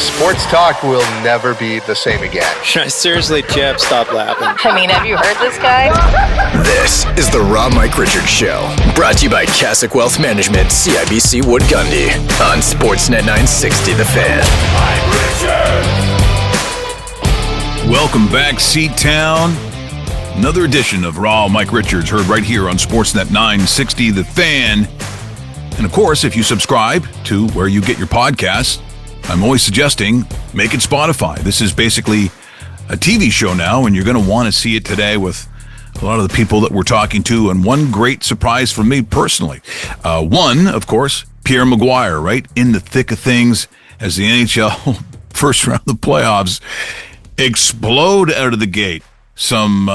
Sports talk will never be the same again. Seriously, Jeff, stop laughing. I mean, have you heard this guy? This is the Raw Mike Richards Show, brought to you by Cassock Wealth Management, CIBC Wood Gundy, on Sportsnet 960 The Fan. Welcome back, C-Town. Another edition of Raw Mike Richards, heard right here on Sportsnet 960 The Fan. And of course, if you subscribe to where you get your podcasts, I'm always suggesting make it Spotify. This is basically a TV show now, and you're going to want to see it today with a lot of the people that we're talking to. And one great surprise for me personally. One, of course, Pierre McGuire, right in the thick of things as the NHL first round of the playoffs explode out of the gate. Some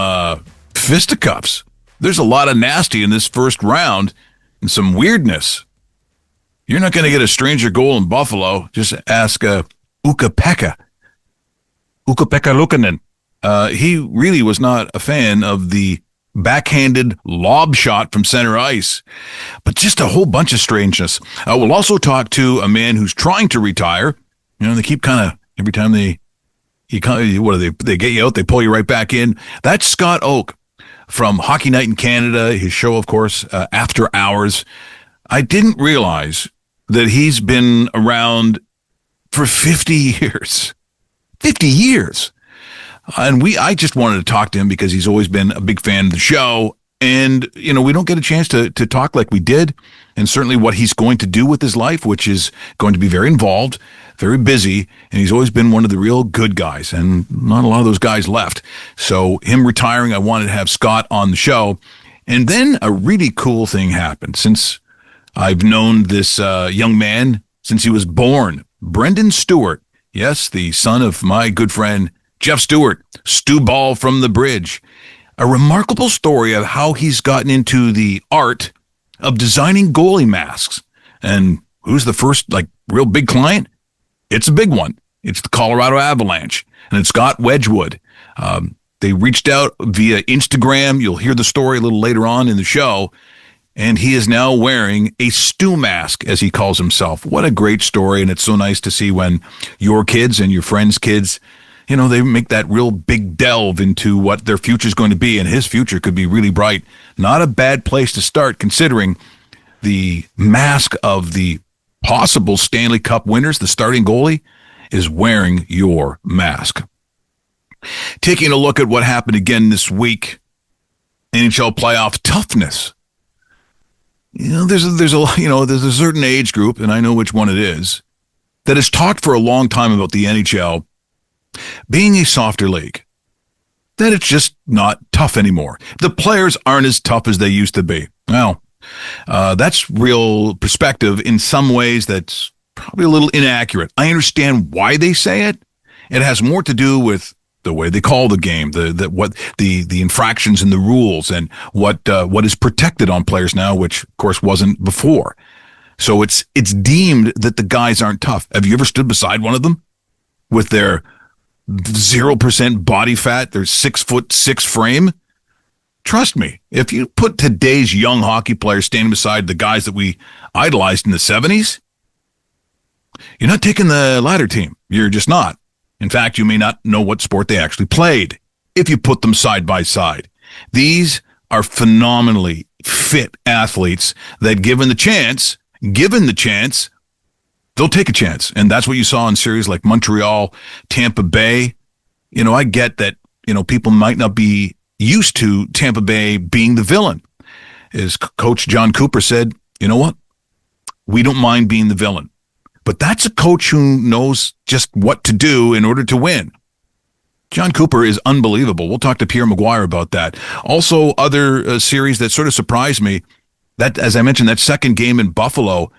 fisticuffs. There's a lot of nasty in this first round and some weirdness. You're not going to get a stranger goal in Buffalo. Just ask Ukko-Pekka Luukkonen. He really was not a fan of the backhanded lob shot from center ice, but just a whole bunch of strangeness. We'll also talk to a man who's trying to retire. You know, they keep kind of, every time they get you out, they pull you right back in. That's Scott Oake from Hockey Night in Canada, his show, of course, After Hours. I didn't realize that he's been around for 50 years. 50 years. And I just wanted to talk to him because he's always been a big fan of the show. And, you know, we don't get a chance to talk like we did. And certainly what he's going to do with his life, which is going to be very involved, very busy. And he's always been one of the real good guys. And not a lot of those guys left. So him retiring, I wanted to have Scott on the show. And then a really cool thing happened. Since I've known this young man since he was born, Brendan Stewart. Yes, the son of my good friend, Jeff Stewart, Stu Ball from the Bridge. A remarkable story of how he's gotten into the art of designing goalie masks. And who's the first, real big client? It's a big one. It's the Colorado Avalanche. And it's Scott Wedgwood. They reached out via Instagram. You'll hear the story a little later on in the show. And he is now wearing a Stewmask, as he calls himself. What a great story. And it's so nice to see when your kids and your friends' kids, you know, they make that real big delve into what their future is going to be. And his future could be really bright. Not a bad place to start, considering the mask of the possible Stanley Cup winners, the starting goalie, is wearing your mask. Taking a look at what happened again this week, NHL playoff toughness. You know, there's a certain age group, and I know which one it is, that has talked for a long time about the NHL being a softer league, that it's just not tough anymore. The players aren't as tough as they used to be. Well, that's real perspective. In some ways, that's probably a little inaccurate. I understand why they say it. It has more to do with the way they call the game, the infractions and the rules, and what is protected on players now, which of course wasn't before. So it's deemed that the guys aren't tough. Have you ever stood beside one of them with their 0% body fat, their 6'6" frame? Trust me, if you put today's young hockey players standing beside the guys that we idolized in the 70s, you're not taking the latter team. You're just not. In fact, you may not know what sport they actually played if you put them side by side. These are phenomenally fit athletes that given the chance, they'll take a chance. And that's what you saw in series like Montreal, Tampa Bay. You know, I get that, you know, people might not be used to Tampa Bay being the villain. As Coach John Cooper said, you know what? We don't mind being the villain. But that's a coach who knows just what to do in order to win. John Cooper is unbelievable. We'll talk to Pierre McGuire about that. Also, other series that sort of surprised me, that, as I mentioned, that second game in Buffalo,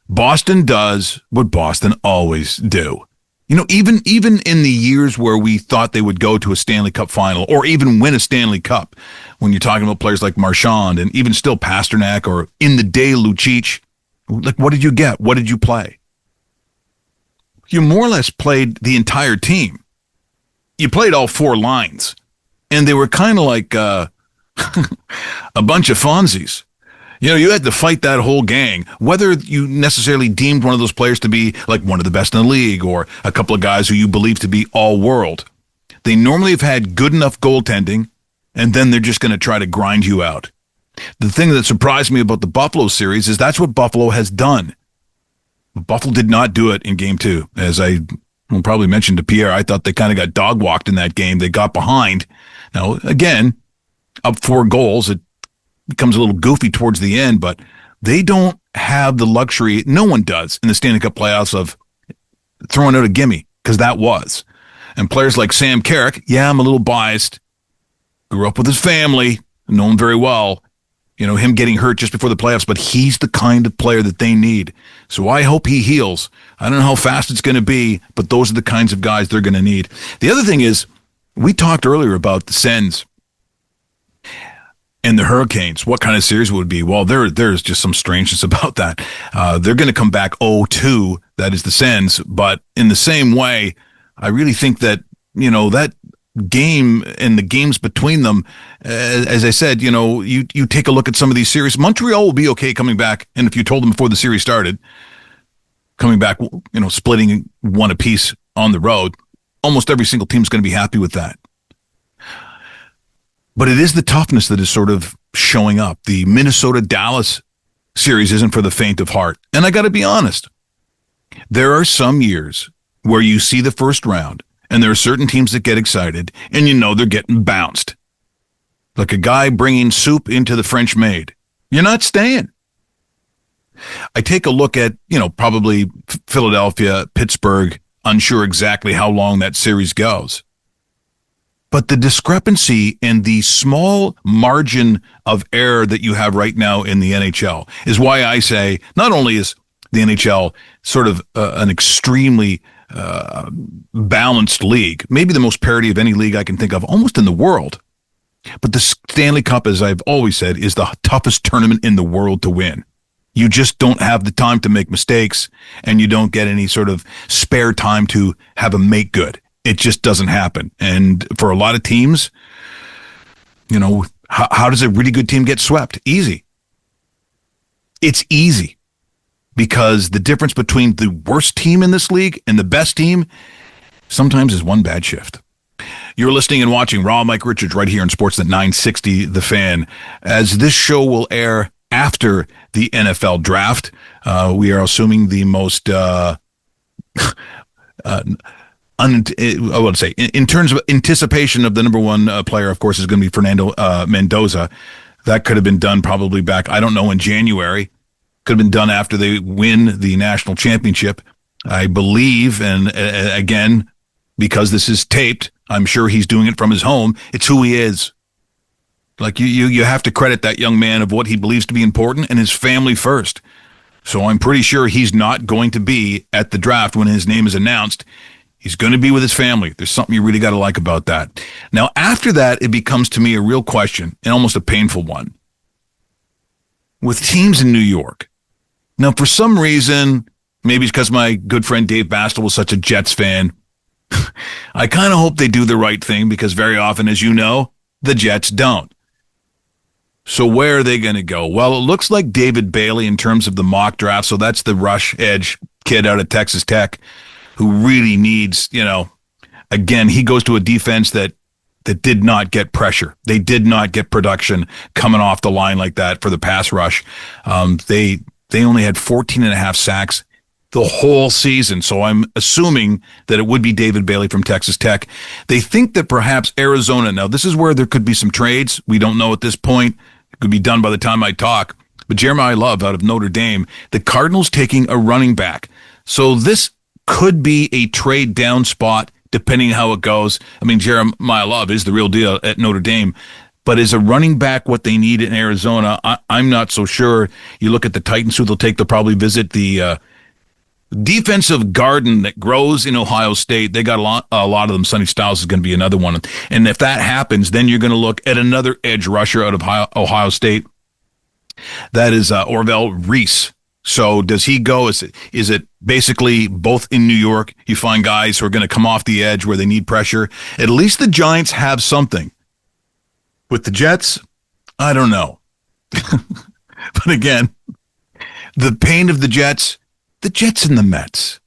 Boston does what Boston always do. You know, even in the years where we thought they would go to a Stanley Cup final or even win a Stanley Cup, when you're talking about players like Marchand and even still Pasternak or in the day Lucic, like, what did you get? What did you play? You more or less played the entire team. You played all four lines, and they were kind of like a bunch of Fonzies. You had to fight that whole gang, whether you necessarily deemed one of those players to be like one of the best in the league or a couple of guys who you believe to be all world. They normally have had good enough goaltending, and then they're just going to try to grind you out. The thing that surprised me about the Buffalo series is that's what Buffalo has done. Buffalo did not do it in Game 2. As I will probably mention to Pierre, I thought they kind of got dog-walked in that game. They got behind. Now, again, up 4 goals, it becomes a little goofy towards the end, but they don't have the luxury, no one does, in the Stanley Cup playoffs of throwing out a gimme, because that was. And players like Sam Carrick, yeah, I'm a little biased, grew up with his family, know him very well, him getting hurt just before the playoffs, but he's the kind of player that they need. So I hope he heals. I don't know how fast it's going to be, but those are the kinds of guys they're going to need. The other thing is, we talked earlier about the Sens and the Hurricanes, what kind of series would it be? Well, there's just some strangeness about that. They're going to come back 0-2, that is the Sens, but in the same way, I really think that, that game and the games between them, as I said, you take a look at some of these series. Montreal will be okay coming back, and if you told them before the series started, coming back, splitting one apiece on the road, almost every single team is going to be happy with that. But it is the toughness that is sort of showing up. The Minnesota-Dallas series isn't for the faint of heart. And I got to be honest, there are some years where you see the first round and there are certain teams that get excited and they're getting bounced. Like a guy bringing soup into the French maid. You're not staying. I take a look at, probably Philadelphia, Pittsburgh, unsure exactly how long that series goes. But the discrepancy and the small margin of error that you have right now in the NHL is why I say not only is the NHL sort of an extremely balanced league, maybe the most parity of any league I can think of almost in the world, but the Stanley Cup, as I've always said, is the toughest tournament in the world to win. You just don't have the time to make mistakes, and you don't get any sort of spare time to have a make good. It just doesn't happen. And for a lot of teams, how does a really good team get swept? Easy. It's easy because the difference between the worst team in this league and the best team sometimes is one bad shift. You're listening and watching Raw Mike Richards right here on Sportsnet 960 The Fan. As this show will air after the NFL draft, we are assuming the most I would say, in terms of anticipation of the number one player, of course, is going to be Fernando Mendoza. That could have been done probably back, I don't know, in January. Could have been done after they win the national championship. I believe, and again, because this is taped, I'm sure he's doing it from his home. It's who he is. Like you have to credit that young man of what he believes to be important and his family first. So I'm pretty sure he's not going to be at the draft when his name is announced. He's going to be with his family. There's something you really got to like about that. Now, after that, it becomes to me a real question and almost a painful one. With teams in New York. Now, for some reason, maybe it's because my good friend Dave Bastel was such a Jets fan, I kind of hope they do the right thing because very often, as you know, the Jets don't. So where are they going to go? Well, it looks like David Bailey in terms of the mock draft. So that's the rush edge kid out of Texas Tech who really needs, again, he goes to a defense that did not get pressure. They did not get production coming off the line like that for the pass rush. They only had 14 and a half sacks the whole season. So I'm assuming that it would be David Bailey from Texas Tech. They think that perhaps Arizona, now this is where there could be some trades. We don't know at this point. It could be done by the time I talk. But Jeremiah Love out of Notre Dame, the Cardinals taking a running back. So this could be a trade down spot depending how it goes. I mean, Jeremiah Love is the real deal at Notre Dame. But is a running back what they need in Arizona? I'm not so sure. You look at the Titans, who they'll probably visit the defensive garden that grows in Ohio State. They got a lot of them. Sonny Styles is going to be another one. And if that happens, then you're going to look at another edge rusher out of Ohio State. That is Orville Reese. So does he go? Is it basically both in New York? You find guys who are going to come off the edge where they need pressure. At least the Giants have something. With the Jets, I don't know. But again, the pain of the Jets and the Mets.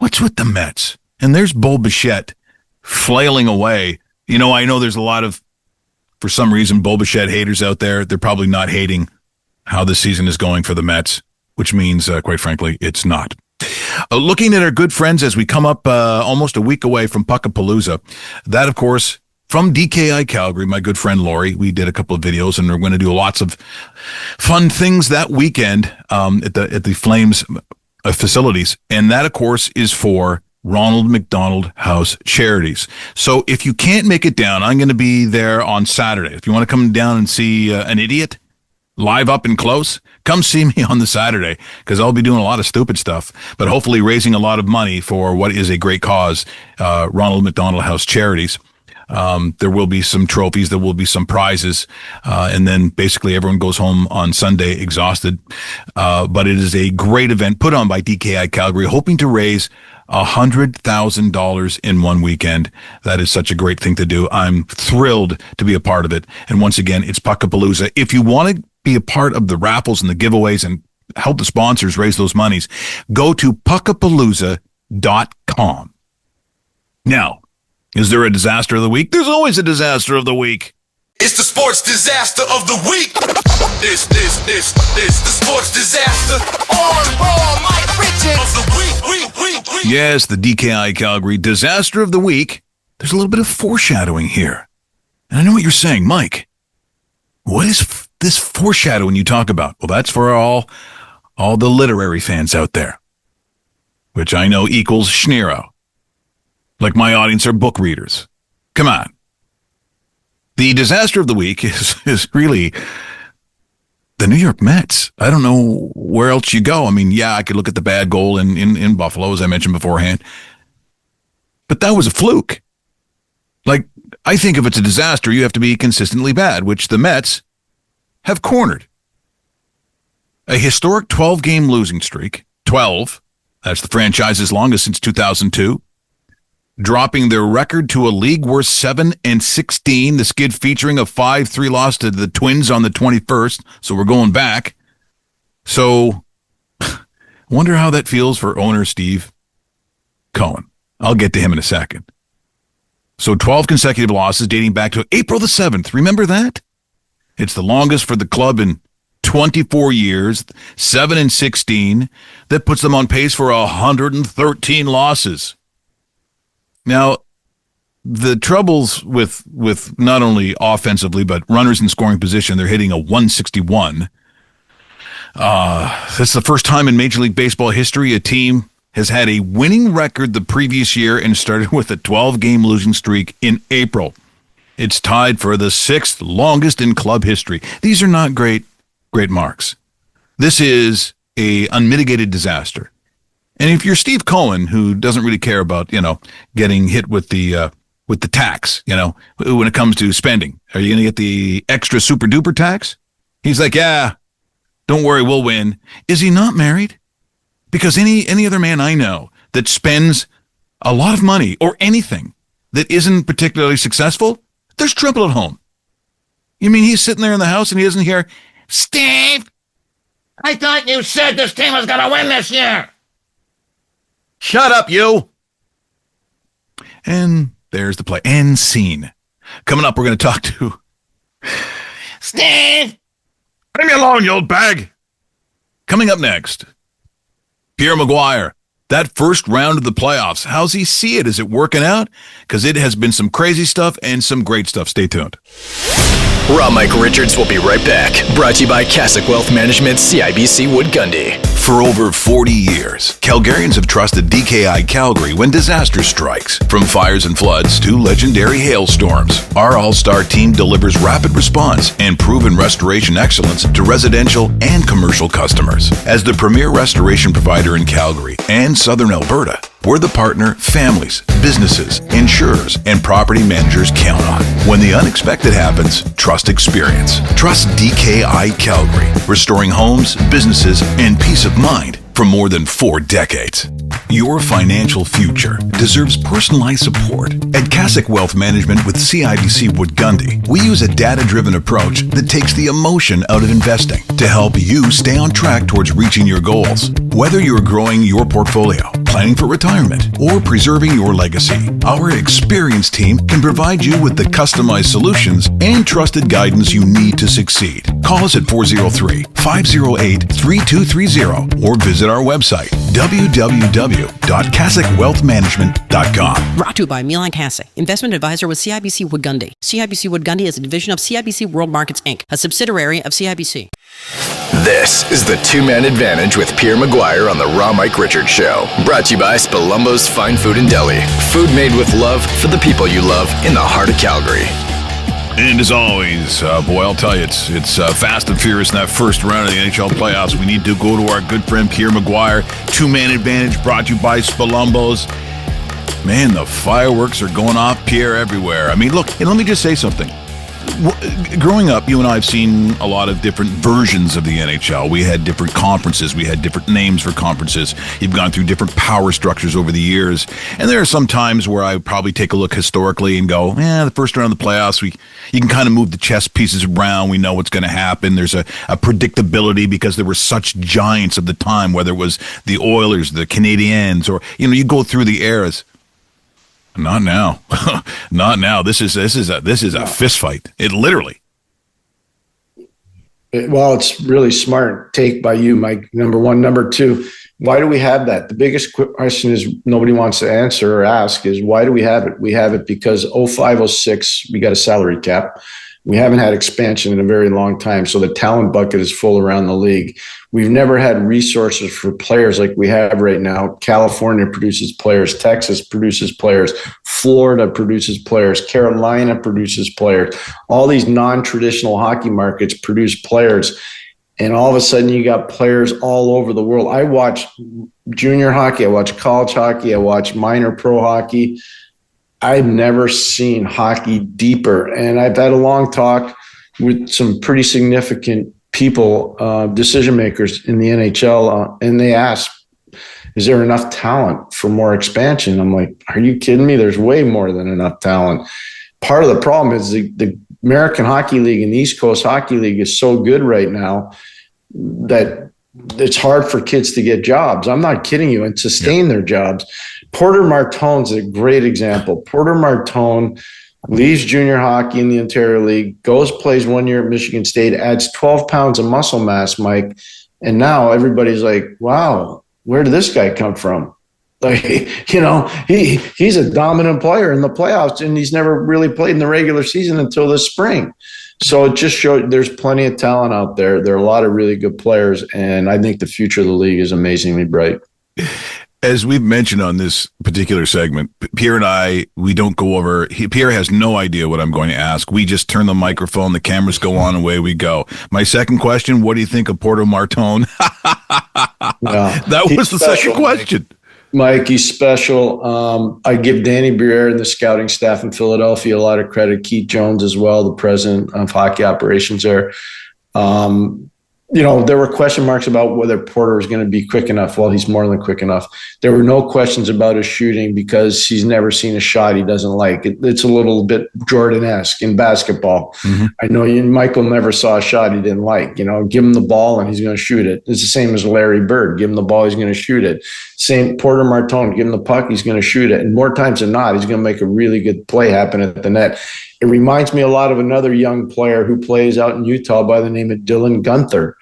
What's with the Mets? And there's Bo Bichette flailing away. You know, I know there's a lot of, for some reason, Bo Bichette haters out there. They're probably not hating how the season is going for the Mets, which means, quite frankly, it's not. Looking at our good friends as we come up almost a week away from Puckapalooza, that, of course, from DKI Calgary, my good friend Lori, we did a couple of videos, and we're going to do lots of fun things that weekend at the Flames facilities. And that, of course, is for Ronald McDonald House Charities. So if you can't make it down, I'm going to be there on Saturday. If you want to come down and see an idiot live up and close, come see me on the Saturday, because I'll be doing a lot of stupid stuff, but hopefully raising a lot of money for what is a great cause, Ronald McDonald House Charities. There will be some trophies, there will be some prizes, and then basically everyone goes home on Sunday exhausted. But it is a great event put on by DKI Calgary, hoping to raise $100,000 in one weekend. That is such a great thing to do. I'm thrilled to be a part of it. And once again, it's Puckapalooza. If you want to be a part of the raffles and the giveaways and help the sponsors raise those monies, go to puckapalooza.com. Now, is there a disaster of the week? There's always a disaster of the week. It's the sports disaster of the week. This the sports disaster on Raw Mike Richards of the week. Yes, the DKI Calgary disaster of the week. There's a little bit of foreshadowing here. And I know what you're saying, Mike. What is this foreshadowing you talk about? Well, that's for all the literary fans out there, which I know equals Schneero. Like my audience are book readers. Come on. The disaster of the week is really the New York Mets. I don't know where else you go. I mean, yeah, I could look at the bad goal in Buffalo, as I mentioned beforehand. But that was a fluke. Like, I think if it's a disaster, you have to be consistently bad, which the Mets have cornered. A historic 12-game losing streak. 12. That's the franchise's longest since 2002. Dropping their record to a league worst 7-16. The skid featuring a 5-3 loss to the Twins on the 21st. So we're going back. So, wonder how that feels for owner Steve Cohen. I'll get to him in a second. So 12 consecutive losses dating back to April the 7th. Remember that? It's the longest for the club in 24 years. 7-16. That puts them on pace for 113 losses. Now, the troubles with not only offensively, but runners in scoring position, they're hitting a 161. That's the first time in Major League Baseball history a team has had a winning record the previous year and started with a 12-game losing streak in April. It's tied for the 6th longest in club history. These are not great marks. This is a unmitigated disaster. And if you're Steve Cohen, who doesn't really care about, getting hit with the tax, when it comes to spending, are you going to get the extra super duper tax? He's like, yeah, don't worry, we'll win. Is he not married? Because any other man I know that spends a lot of money or anything that isn't particularly successful, there's trouble at home. You mean he's sitting there in the house and he doesn't hear, Steve, I thought you said this team was going to win this year. Shut up, you. And there's the play. End scene. Coming up, we're going to talk to Steve. Leave me alone, you old bag. Coming up next, Pierre McGuire. That first round of the playoffs. How's he see it? Is it working out? Because it has been some crazy stuff and some great stuff. Stay tuned. Raw Mike Richards will be right back. Brought to you by Cassock Wealth Management, CIBC Wood Gundy. For over 40 years, Calgarians have trusted DKI Calgary when disaster strikes. From fires and floods to legendary hailstorms, our all-star team delivers rapid response and proven restoration excellence to residential and commercial customers. As the premier restoration provider in Calgary and Southern Alberta, we're the partner families, businesses, insurers, and property managers count on. When the unexpected happens, trust experience. Trust DKI Calgary, restoring homes, businesses, and peace of mind for more than 4 decades. Your financial future deserves personalized support. At Cassock Wealth Management with CIBC Wood Gundy, we use a data-driven approach that takes the emotion out of investing to help you stay on track towards reaching your goals. Whether you're growing your portfolio, planning for retirement, or preserving your legacy, our experienced team can provide you with the customized solutions and trusted guidance you need to succeed. Call us at 403-508-3230 or visit our website, www.cassocwealthmanagement.com. Brought to you by Milan Cassock, investment advisor with CIBC Wood Gundy. CIBC Wood Gundy is a division of CIBC World Markets Inc., a subsidiary of CIBC. This is the Two-Man Advantage with Pierre McGuire on the Raw Mike Richards Show. Brought to you by Spalumbo's Fine Food and Deli. Food made with love for the people you love in the heart of Calgary. And as always, boy, I'll tell you, it's fast and furious in that first round of the NHL playoffs. We need to go to our good friend Pierre McGuire. Two-Man Advantage brought to you by Spalumbo's. Man, the fireworks are going off, Pierre, everywhere. I mean, look, and let me just say something. Growing up, you and I have seen a lot of different versions of the NHL. We had different conferences. We had different names for conferences. You've gone through different power structures over the years. And there are some times where I probably take a look historically and go, the first round of the playoffs, you can kind of move the chess pieces around. We know what's going to happen. There's a predictability because there were such giants of the time, whether it was the Oilers, the Canadiens, or, you go through the eras. Not now. Not now. This is a fist fight. It literally. Well, it's really smart take by you, Mike. Number one. Number two, why do we have that? The biggest question is nobody wants to answer or ask is why do we have it? We have it because 05-06, we got a salary cap. We haven't had expansion in a very long time. So the talent bucket is full around the league. We've never had resources for players like we have right now. California produces players. Texas produces players. Florida produces players. Carolina produces players. All these non-traditional hockey markets produce players. And all of a sudden you got players all over the world. I watch junior hockey. I watch college hockey. I watch minor pro hockey. I've never seen hockey deeper. And I've had a long talk with some pretty significant people, decision makers in the NHL, and they ask, is there enough talent for more expansion? I'm like, are you kidding me? There's way more than enough talent. Part of the problem is the American Hockey League and the East Coast Hockey League is so good right now that it's hard for kids to get jobs. I'm not kidding you, and sustain their jobs. Porter Martone's a great example. Porter Martone leaves junior hockey in the Ontario League, goes, plays 1 year at Michigan State, adds 12 pounds of muscle mass, Mike. And now everybody's like, wow, where did this guy come from? Like, he's a dominant player in the playoffs, and he's never really played in the regular season until this spring. So it just showed there's plenty of talent out there. There are a lot of really good players, and I think the future of the league is amazingly bright. As we've mentioned on this particular segment, Pierre and I, we don't go over. Pierre has no idea what I'm going to ask. We just turn the microphone, the cameras go on, away we go. My second question, what do you think of Porter Martone? That was the second question. Mike, he's special. I give Danny Pierre and the scouting staff in Philadelphia a lot of credit. Keith Jones as well, the president of hockey operations there. There were question marks about whether Porter was going to be quick enough. Well, he's more than quick enough. There were no questions about his shooting because he's never seen a shot he doesn't like. It's a little bit Jordan-esque in basketball. Mm-hmm. I know Michael never saw a shot he didn't like. Give him the ball and he's going to shoot it. It's the same as Larry Bird. Give him the ball, he's going to shoot it. Same Porter Martone. Give him the puck, he's going to shoot it. And more times than not, he's going to make a really good play happen at the net. It reminds me a lot of another young player who plays out in Utah by the name of Dylan Guenther.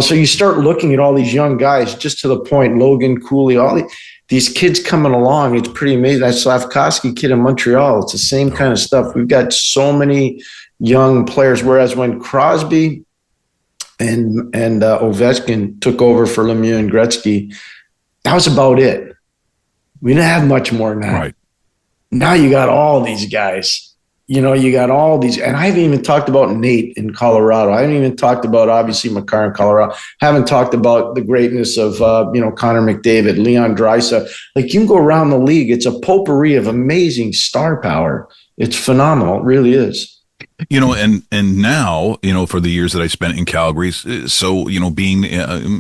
So you start looking at all these young guys, just to the point, Logan Cooley, all these kids coming along. It's pretty amazing. That Slavkovsky kid in Montreal, it's the same kind of stuff. We've got so many young players, whereas when Crosby and Ovechkin took over for Lemieux and Gretzky, that was about it. We didn't have much more than that. Right. Now you got all these guys. You got all these, and I haven't even talked about Nate in Colorado. I haven't even talked about, obviously, McGuire in Colorado. Haven't talked about the greatness of, Connor McDavid, Leon Draisaitl. Like, you can go around the league. It's a potpourri of amazing star power. It's phenomenal. It really is. And now, for the years that I spent in Calgary, so being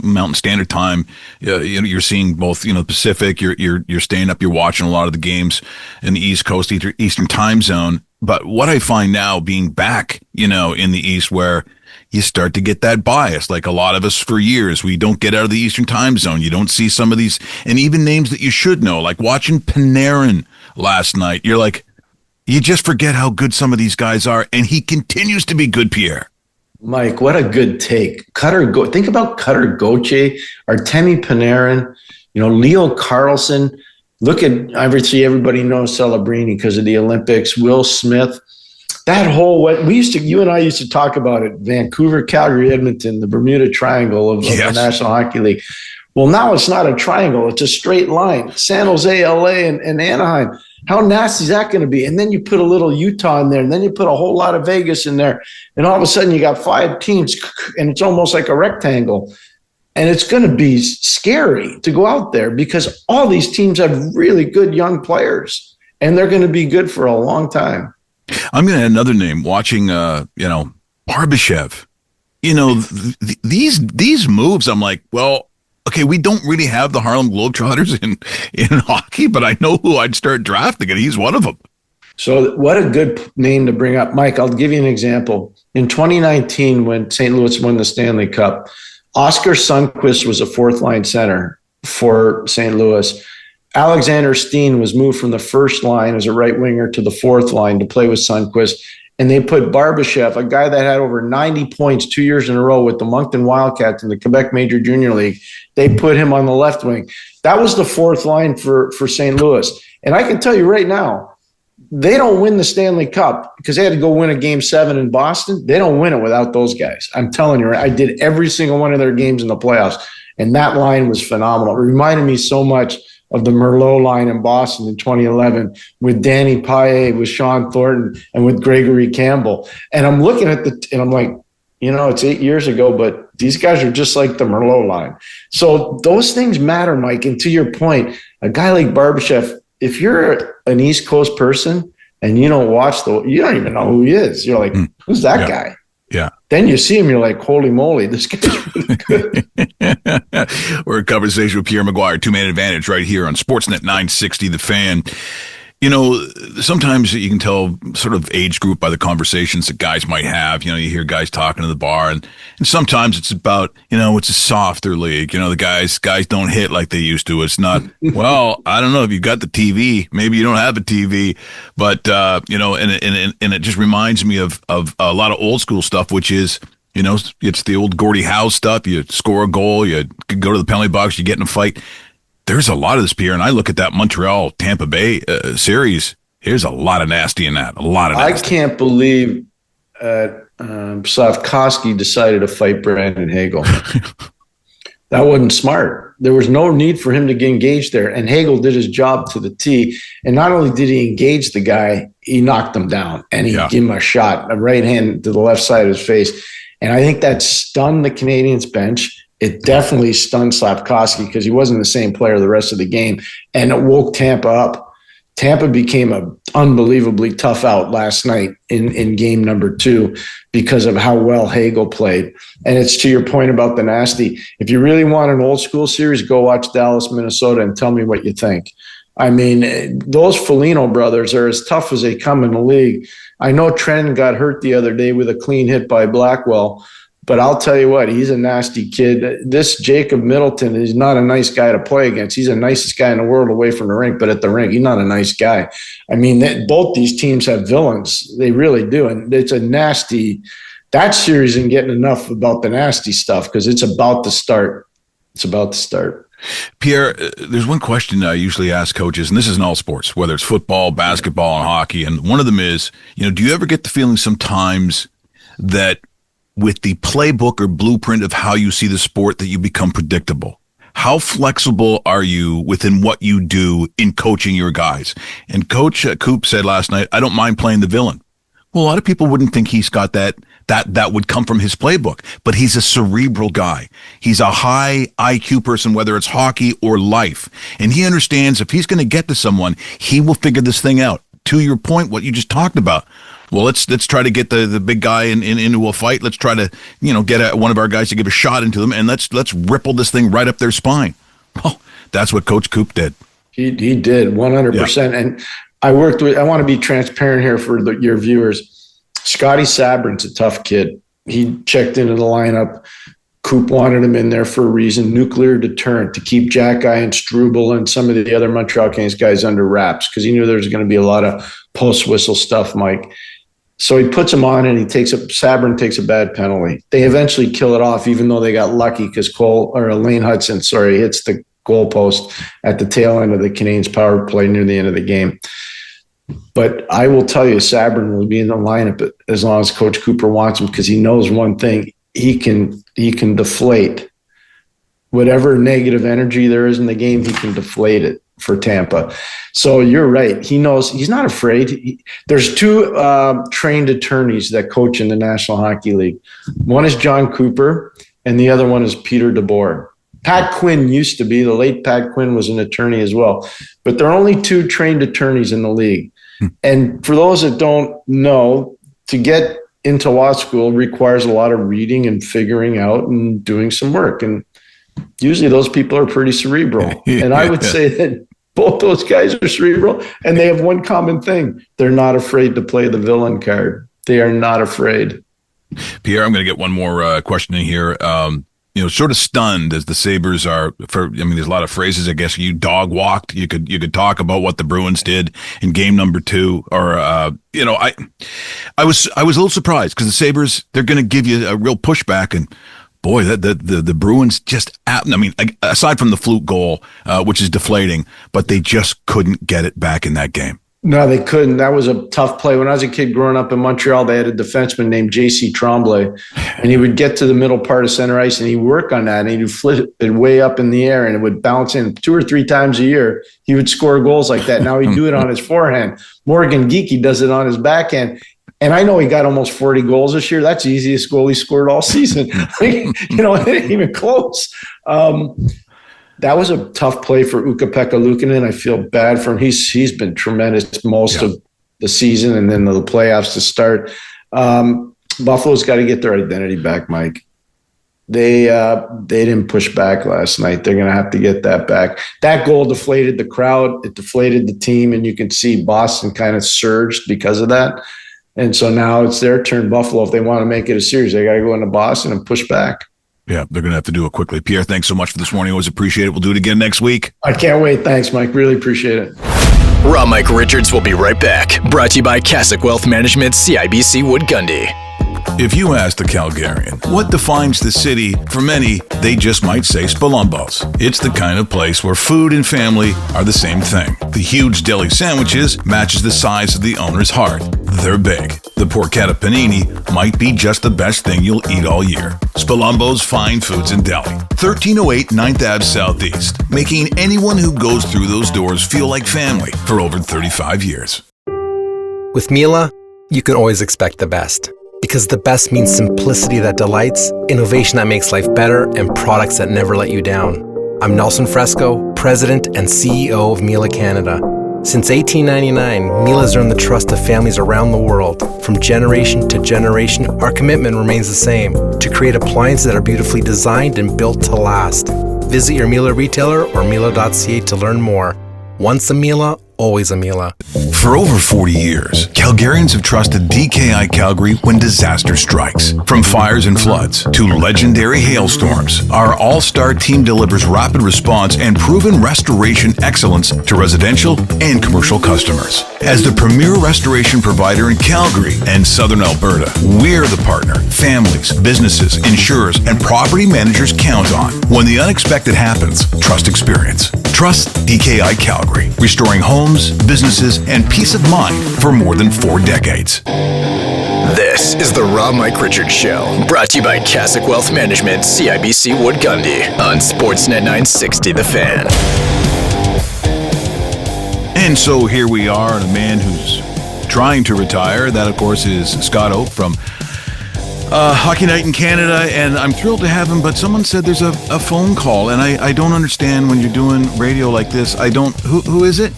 Mountain Standard Time, you're seeing both, the Pacific. You're staying up, you're watching a lot of the games in the East Coast, Eastern Time Zone. But what I find now, being back, in the East, where you start to get that bias, like a lot of us for years, we don't get out of the Eastern Time Zone. You don't see some of these, and even names that you should know, like watching Panarin last night. You're like, you just forget how good some of these guys are, and he continues to be good, Pierre. Mike, what a good take. Think about Cutter Gauthier, Artemi Panarin, Leo Carlson. Look at, obviously, everybody knows Celebrini because of the Olympics. Will Smith. That whole, you and I used to talk about it, Vancouver, Calgary, Edmonton, the Bermuda Triangle of the National Hockey League. Well, now it's not a triangle. It's a straight line. San Jose, LA, and Anaheim. How nasty is that going to be? And then you put a little Utah in there, and then you put a whole lot of Vegas in there. And all of a sudden you got 5 teams, and it's almost like a rectangle. And it's going to be scary to go out there because all these teams have really good young players, and they're going to be good for a long time. I'm going to add another name, watching, Barbashev. These moves, I'm like, well, okay, we don't really have the Harlem Globetrotters in hockey, but I know who I'd start drafting, and he's one of them. So what a good name to bring up. Mike, I'll give you an example. In 2019, when St. Louis won the Stanley Cup, Oscar Sundqvist was a fourth-line center for St. Louis. Alexander Steen was moved from the first line as a right winger to the fourth line to play with Sundqvist. And they put Barbashev, a guy that had over 90 points 2 years in a row with the Moncton Wildcats in the Quebec Major Junior League. They put him on the left wing. That was the fourth line for St. Louis. And I can tell you right now, they don't win the Stanley Cup because they had to go win a Game 7 in Boston. They don't win it without those guys. I'm telling you, I did every single one of their games in the playoffs, and that line was phenomenal. It reminded me so much of the Merlot line in Boston in 2011 with Danny Paille, with Sean Thornton, and with Gregory Campbell. And I'm looking at and I'm like, it's 8 years ago, but these guys are just like the Merlot line. So those things matter, Mike. And to your point, a guy like Barbashev, if you're an East Coast person and you don't watch you don't even know who he is. You're like, who's that guy? Yeah. Then you see him, you're like, holy moly, this guy's really good. We're in conversation with Pierre McGuire, Two-Man Advantage, right here on Sportsnet 960, The Fan. Sometimes you can tell sort of age group by the conversations that guys might have. You hear guys talking to the bar, and sometimes it's about, it's a softer league. The guys don't hit like they used to. It's not, well, I don't know if you've got the TV. Maybe you don't have a TV, but, and it just reminds me of a lot of old school stuff, which is, it's the old Gordie Howe stuff. You score a goal, you go to the penalty box, you get in a fight. There's a lot of this, Pierre, and I look at that Montreal-Tampa Bay series. There's a lot of nasty in that. A lot of nasty. I can't believe Slavkovsky decided to fight Brandon Hagel. That wasn't smart. There was no need for him to get engaged there, and Hagel did his job to the T. And not only did he engage the guy, he knocked him down, and he gave him a shot, a right hand to the left side of his face. And I think that stunned the Canadiens bench. It definitely stunned Slavkovsky because he wasn't the same player the rest of the game, and it woke Tampa up. Tampa became an unbelievably tough out last night in game number 2 because of how well Hagel played. And it's to your point about the nasty. If you really want an old school series, go watch Dallas, Minnesota, and tell me what you think. I mean, those Foligno brothers are as tough as they come in the league. I know Trenton got hurt the other day with a clean hit by Blackwell, but I'll tell you what, he's a nasty kid. This Jacob Middleton is not a nice guy to play against. He's the nicest guy in the world away from the rink, but at the rink, he's not a nice guy. I mean, both these teams have villains. They really do. And it's a nasty – that series isn't getting enough about the nasty stuff because it's about to start. It's about to start. Pierre, there's one question I usually ask coaches, and this is in all sports, whether it's football, basketball, and hockey, and one of them is, do you ever get the feeling sometimes that with the playbook or blueprint of how you see the sport that you become predictable? How flexible are you within what you do in coaching your guys? And Coach Coop said last night, I don't mind playing the villain. Well, a lot of people wouldn't think he's got that would come from his playbook, but he's a cerebral guy. He's a high IQ person, whether it's hockey or life. And he understands if he's going to get to someone, he will figure this thing out. To your point, what you just talked about, Well, let's try to get the big guy into a fight. Let's try to get one of our guys to give a shot into them, and let's ripple this thing right up their spine. Well, that's what Coach Coop did. He did 100%. And I want to be transparent here for your viewers. Scotty Sabrin's a tough kid. He checked into the lineup. Coop wanted him in there for a reason, nuclear deterrent, to keep Jack Guy and Struble and some of the other Montreal Canadiens guys under wraps, because he knew there was going to be a lot of post-whistle stuff, Mike. So he puts him on, and Sabrin takes a bad penalty. They eventually kill it off, even though they got lucky because Lane Hudson, hits the goalpost at the tail end of the Canadiens power play near the end of the game. But I will tell you, Sabrin will be in the lineup as long as Coach Cooper wants him, because he knows one thing. He can deflate whatever negative energy there is in the game. He can deflate it for Tampa. So you're right. He knows. He's not afraid. There's two trained attorneys that coach in the National Hockey League. One is John Cooper, and the other one is Peter DeBoer. Pat Quinn used to be. The late Pat Quinn was an attorney as well. But there are only two trained attorneys in the league. And for those that don't know, to get into law school requires a lot of reading and figuring out and doing some work. And usually those people are pretty cerebral. And I would say that both those guys are cerebral, and they have one common thing. They're not afraid to play the villain card. They are not afraid. Pierre, I'm going to get one more question in here. Sort of stunned as the Sabres are there's a lot of phrases. I guess you dog walked. You could talk about what the Bruins did in game number 2, or I was a little surprised because the Sabres, they're going to give you a real pushback, and boy, the Bruins just, aside from the fluke goal, which is deflating, but they just couldn't get it back in that game. No, they couldn't. That was a tough play. When I was a kid growing up in Montreal, they had a defenseman named J.C. Tremblay, and he would get to the middle part of center ice, and he'd work on that, and he'd flip it way up in the air, and it would bounce in 2 or 3 times a year. He would score goals like that. Now he'd do it on his forehand. Morgan Geekie does it on his backhand. And I know he got almost 40 goals this year. That's the easiest goal he scored all season. It ain't even close. That was a tough play for Ukko-Pekka Luukkonen. I feel bad for him. He's been tremendous most of the season, and then the playoffs to start. Buffalo's got to get their identity back, Mike. They didn't push back last night. They're going to have to get that back. That goal deflated the crowd. It deflated the team, and you can see Boston kind of surged because of that. And so now it's their turn, Buffalo. If they want to make it a series, they got to go into Boston and push back. Yeah, they're going to have to do it quickly. Pierre, thanks so much for this morning. Always appreciate it. We'll do it again next week. I can't wait. Thanks, Mike. Really appreciate it. Raw Mike Richards will be right back. Brought to you by Cassock Wealth Management, CIBC Wood Gundy. If you ask the Calgarian what defines the city, for many, they just might say Spalumbo's. It's the kind of place where food and family are the same thing. The huge deli sandwiches matches the size of the owner's heart. They're big. The porchetta panini might be just the best thing you'll eat all year. Spalumbo's Fine Foods and Deli, 1308 9th Ave Southeast, making anyone who goes through those doors feel like family for over 35 years. With Miele, you can always expect the best. Because the best means simplicity that delights, innovation that makes life better, and products that never let you down. I'm Nelson Fresco, President and CEO of Miele Canada. Since 1899, Miele has earned the trust of families around the world. From generation to generation, our commitment remains the same, to create appliances that are beautifully designed and built to last. Visit your Miele retailer or Miele.ca to learn more. Once a Miele, always a Miele. For over 40 years, Calgarians have trusted DKI Calgary when disaster strikes. From fires and floods to legendary hailstorms, our all-star team delivers rapid response and proven restoration excellence to residential and commercial customers. As the premier restoration provider in Calgary and Southern Alberta, we're the partner families, businesses, insurers, and property managers count on. When the unexpected happens, trust experience. Trust DKI Calgary, restoring homes, businesses, and peace of mind for more than 4 decades. This is the Raw Mike Richards Show, brought to you by Cassock Wealth Management, CIBC Wood Gundy, on Sportsnet 960 The Fan. And so here we are, and a man who's trying to retire. That, of course, is Scott Oak from Hockey Night in Canada, and I'm thrilled to have him, but someone said there's a phone call, and I don't understand when you're doing radio like this. Who is it?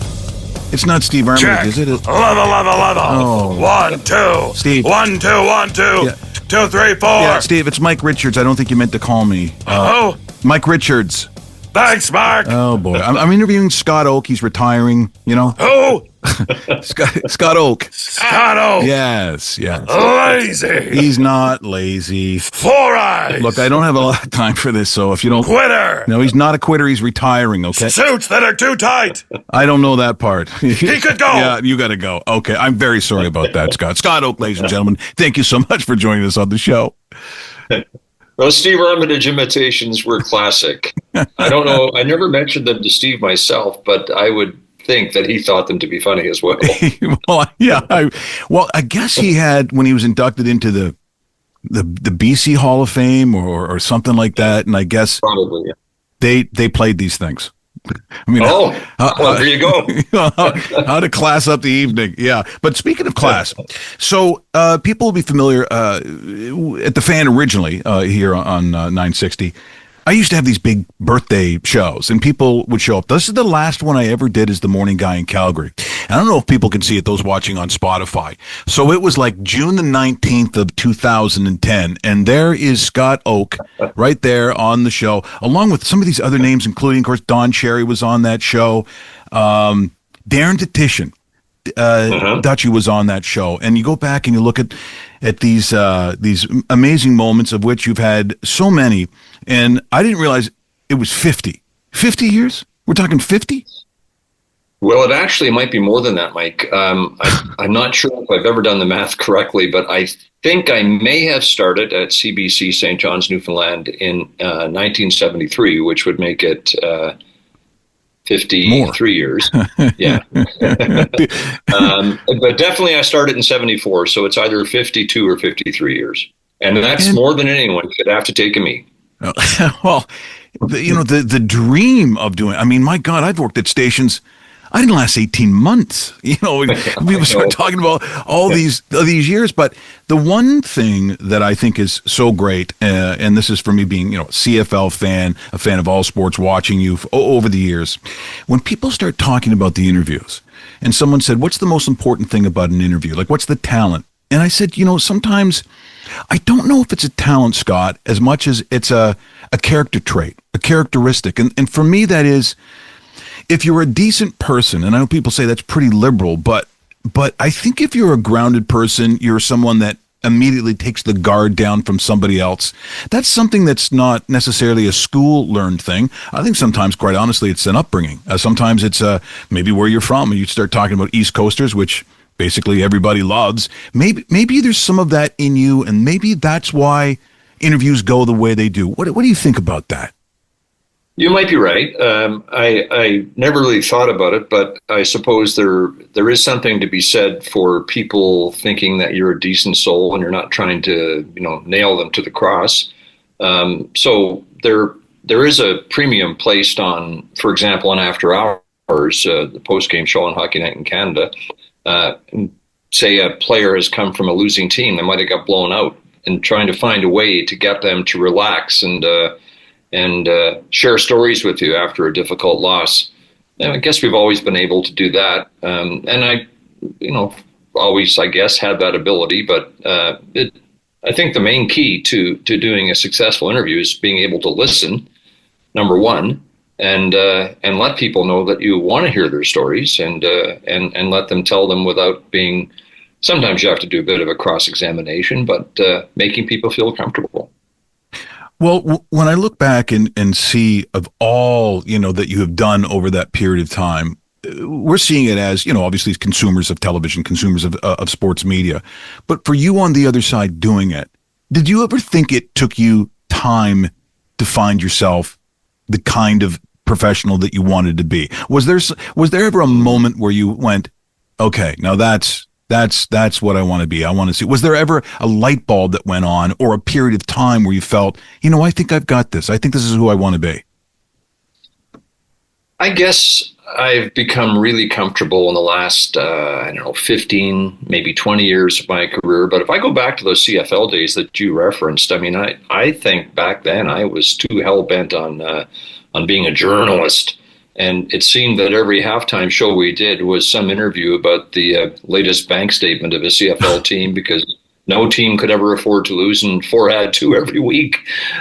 It's not Steve Armitage, Check. is it? Level. Oh. 1, 2. Steve. 1, 2, 1, 2. Yeah. 2, 3, 4. Yeah, Steve, it's Mike Richards. I don't think you meant to call me. Oh, Mike Richards. thanks, Mark. Oh, boy. I'm interviewing Scott Oak. He's retiring, you know? Who? Scott Oak. Scott Oak. Yes. Lazy. He's not lazy. 4 eyes. Look, I don't have a lot of time for this, so if you don't... Quitter. No, he's not a quitter. He's retiring, okay? Suits that are too tight. I don't know that part. He could go. Yeah, you got to go. Okay, I'm very sorry about that, Scott. Scott Oak, ladies and gentlemen, thank you so much for joining us on the show. Those Steve Armitage imitations were classic. I don't know. I never mentioned them to Steve myself, but I would think that he thought them to be funny as well. Well, yeah. I guess he had, when he was inducted into the BC Hall of Fame or something like that, and I guess Probably, yeah. they played these things. I mean, well, there you go. how to class up the evening. Yeah. But speaking of class, so people will be familiar at the Fan originally here on 960. I used to have these big birthday shows, and people would show up. This is the last one I ever did as the morning guy in Calgary. And I don't know if people can see it, those watching on Spotify. So it was like June the 19th of 2010, and there is Scott Oak right there on the show, along with some of these other names, including, of course, Don Cherry was on that show. Darren Titian, Dutchie was on that show. And you go back and you look at these amazing moments, of which you've had so many. And I didn't realize it was 50 years. We're talking 50. Well, it actually might be more than that, Mike. I'm not sure if I've ever done the math correctly, but I think I may have started at CBC St. John's, Newfoundland in 1973, which would make it 53 years. Yeah. But definitely I started in 74, so it's either 52 or 53 years. And that's more than anyone could have to take of me. Well, the dream of doing, I mean, my God, I've worked at stations. I didn't last 18 months. We start talking about all these years. But the one thing that I think is so great, and this is for me being, a CFL fan, a fan of all sports, watching you over the years, when people start talking about the interviews, and someone said, what's the most important thing about an interview? Like, what's the talent? And I said, sometimes I don't know if it's a talent, Scott, as much as it's a character trait, a characteristic. And for me, that is, if you're a decent person, and I know people say that's pretty liberal, but I think if you're a grounded person, you're someone that immediately takes the guard down from somebody else. That's something that's not necessarily a school-learned thing. I think sometimes, quite honestly, it's an upbringing. Sometimes it's maybe where you're from, and you start talking about East Coasters, which basically everybody loves. Maybe there's some of that in you, and maybe that's why interviews go the way they do. What do you think about that? You might be right. I never really thought about it, but I suppose there is something to be said for people thinking that you're a decent soul and you're not trying to, nail them to the cross. So there is a premium placed on, for example, on After Hours, the post-game show on Hockey Night in Canada. Say a player has come from a losing team that might have got blown out, and trying to find a way to get them to relax and share stories with you after a difficult loss. And I guess we've always been able to do that. And I, always, I guess, had that ability. But I think the main key to doing a successful interview is being able to listen, number one, and let people know that you want to hear their stories and let them tell them without being. Sometimes you have to do a bit of a cross-examination, but making people feel comfortable. Well, when I look back and see of all, that you have done over that period of time, we're seeing it as, obviously consumers of television, consumers of sports media. But for you on the other side doing it, did you ever think it took you time to find yourself the kind of professional that you wanted to be? Was there ever a moment where you went, okay, now that's what I want to be. I want to see. Was there ever a light bulb that went on, or a period of time where you felt, I think I've got this. I think this is who I want to be? I guess I've become really comfortable in the last, 15, maybe 20 years of my career. But if I go back to those CFL days that you referenced, I think back then I was too hell-bent on being a journalist And it seemed that every halftime show we did was some interview about the latest bank statement of a CFL team, because no team could ever afford to lose, and four had to every week.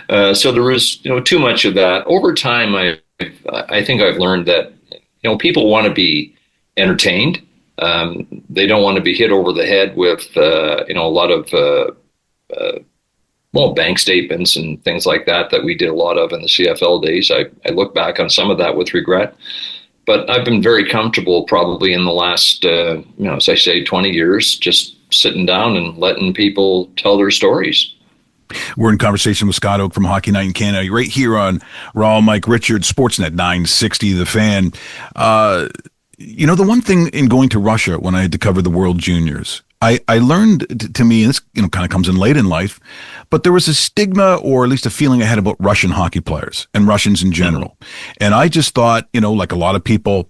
So there was, too much of that. Over time, I think I've learned that, people want to be entertained. They don't want to be hit over the head with, a lot of, bank statements and things like that we did a lot of in the CFL days. I look back on some of that with regret. But I've been very comfortable probably in the last, as I say, 20 years, just sitting down and letting people tell their stories. We're in conversation with Scott Oake from Hockey Night in Canada, right here on Raw Mike Richards, Sportsnet 960, The Fan. The one thing in going to Russia when I had to cover the World Juniors, I learned, to me, and this kind of comes in late in life, but there was a stigma, or at least a feeling I had about Russian hockey players and Russians in general. And I just thought, like a lot of people,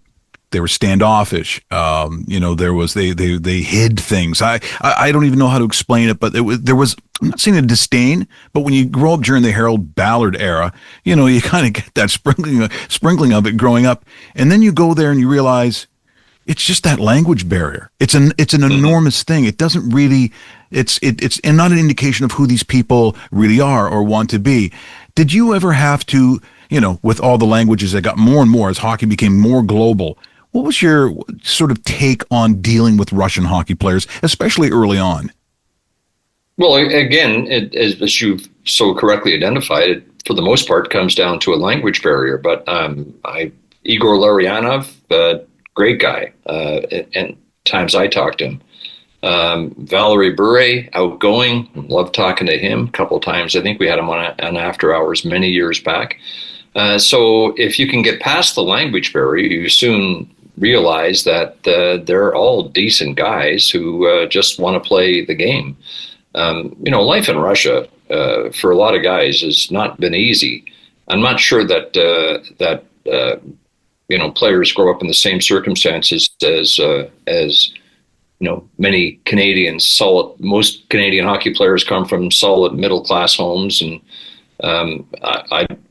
they were standoffish. There was they hid things. I don't even know how to explain it, but there was, I'm not saying a disdain, but when you grow up during the Harold Ballard era, you kind of get that sprinkling of it growing up, and then you go there and you realize it's just that language barrier. It's an enormous thing. It doesn't really. It's and not an indication of who these people really are or want to be. Did you ever have to, with all the languages that got more and more as hockey became more global? What was your sort of take on dealing with Russian hockey players, especially early on? Well, again, as you've so correctly identified, it for the most part comes down to a language barrier. But Igor Larionov, great guy, and times I talked to him. Valery Bure, outgoing, loved talking to him a couple of times. I think we had him on an after hours many years back. So if you can get past the language barrier, you soon realize that they're all decent guys who just want to play the game. Life in Russia for a lot of guys has not been easy. I'm not sure that players grow up in the same circumstances as many Canadians. Most Canadian hockey players come from solid middle class homes, and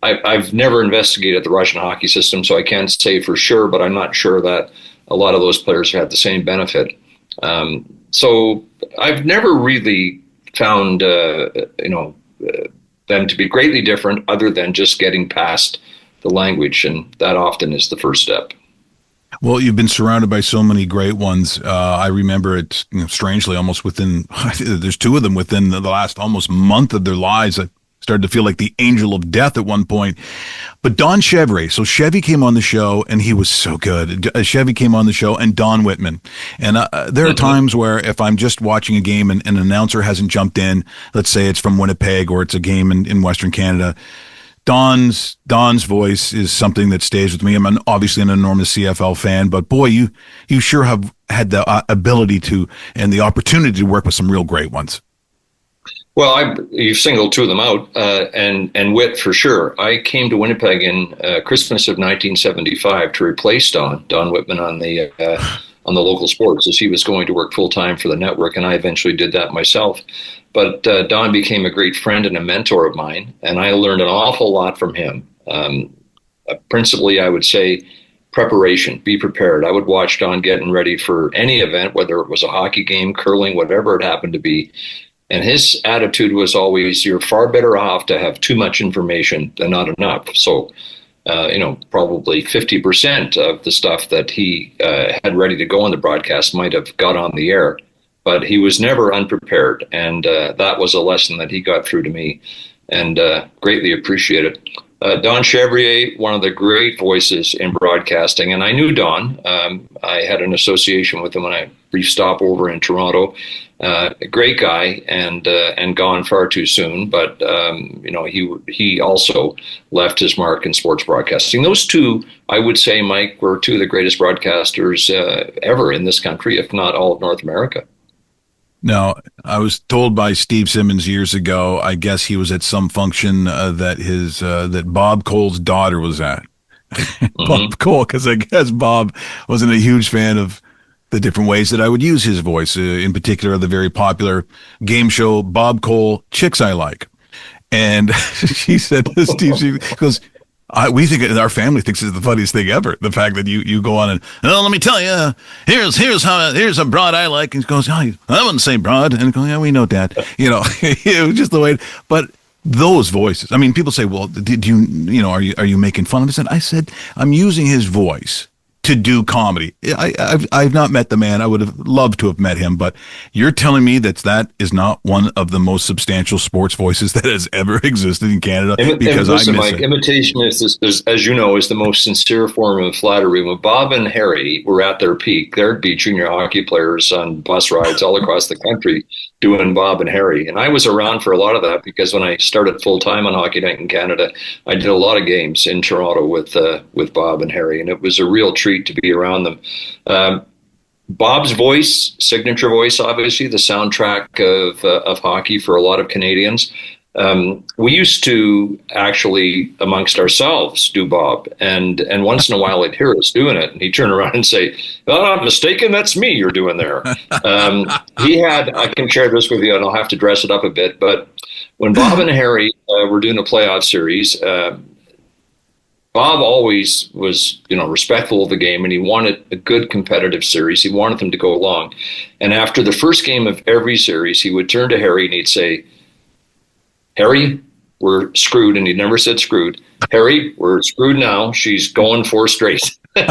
I've never investigated the Russian hockey system, so I can't say for sure, but I'm not sure that a lot of those players have the same benefit. So I've never really found, them to be greatly different, other than just getting past the language, and that often is the first step. Well, you've been surrounded by so many great ones. I remember it, strangely, almost within, there's two of them within the last almost month of their lives. I started to feel like the angel of death at one point. But Don Chevrier, so Chevy came on the show, and he was so good. Chevy came on the show, and Don Whitman. And there are times where if I'm just watching a game and an announcer hasn't jumped in, let's say it's from Winnipeg or it's a game in Western Canada, Don's voice is something that stays with me. I'm obviously an enormous CFL fan, but boy, you sure have had the ability to and the opportunity to work with some real great ones. Well, you've singled two of them out, and Whit for sure. I came to Winnipeg in Christmas of 1975 to replace Don Whitman on the local sports, as he was going to work full time for the network, and I eventually did that myself. But Don became a great friend and a mentor of mine, and I learned an awful lot from him. Principally, I would say preparation, be prepared. I would watch Don getting ready for any event, whether it was a hockey game, curling, whatever it happened to be. And his attitude was always, you're far better off to have too much information than not enough. So, probably 50% of the stuff that he had ready to go on the broadcast might have got on the air. But he was never unprepared, and that was a lesson that he got through to me, and greatly appreciated. Don Chevrier, one of the great voices in broadcasting, and I knew Don. I had an association with him on a brief stopover in Toronto. A great guy, and gone far too soon. But he also left his mark in sports broadcasting. Those two, I would say, Mike, were two of the greatest broadcasters ever in this country, if not all of North America. Now, I was told by Steve Simmons years ago, I guess he was at some function that Bob Cole's daughter was at. Bob Cole, because I guess Bob wasn't a huge fan of the different ways that I would use his voice, in particular the very popular game show Bob Cole, Chicks I Like. And she said to Steve, goes, We think our family thinks it's the funniest thing ever. The fact that you go on and, oh, let me tell you, here's a broad I like. And he goes, oh, I wouldn't say broad. And go, yeah, we know, Dad. It was just the way. But those voices. I mean, people say, well, are you making fun of him? I said, I'm using his voice to do comedy. I've not met the man. I would have loved to have met him, but you're telling me that is not one of the most substantial sports voices that has ever existed in Canada? Because listen, I miss Mike, it. imitation is, as you know, is the most sincere form of flattery. When Bob and Harry were at their peak, there'd be junior hockey players on bus rides all across the country doing Bob and Harry. And I was around for a lot of that because when I started full-time on Hockey Night in Canada, I did a lot of games in Toronto with Bob and Harry, and it was a real treat to be around them. Bob's voice, signature voice, obviously the soundtrack of hockey for a lot of Canadians. We used to actually, amongst ourselves, do Bob, and once in a while he'd hear us doing it, and he'd turn around and say, "Oh, I'm mistaken, that's me you're doing there." I can share this with you, and I'll have to dress it up a bit, but when Bob and Harry were doing a playoff series, Bob always was, respectful of the game, and he wanted a good competitive series. He wanted them to go along. And after the first game of every series, he would turn to Harry and he'd say, "Harry, we're screwed." And he never said screwed. "Harry, we're screwed now. She's going 4 straight." and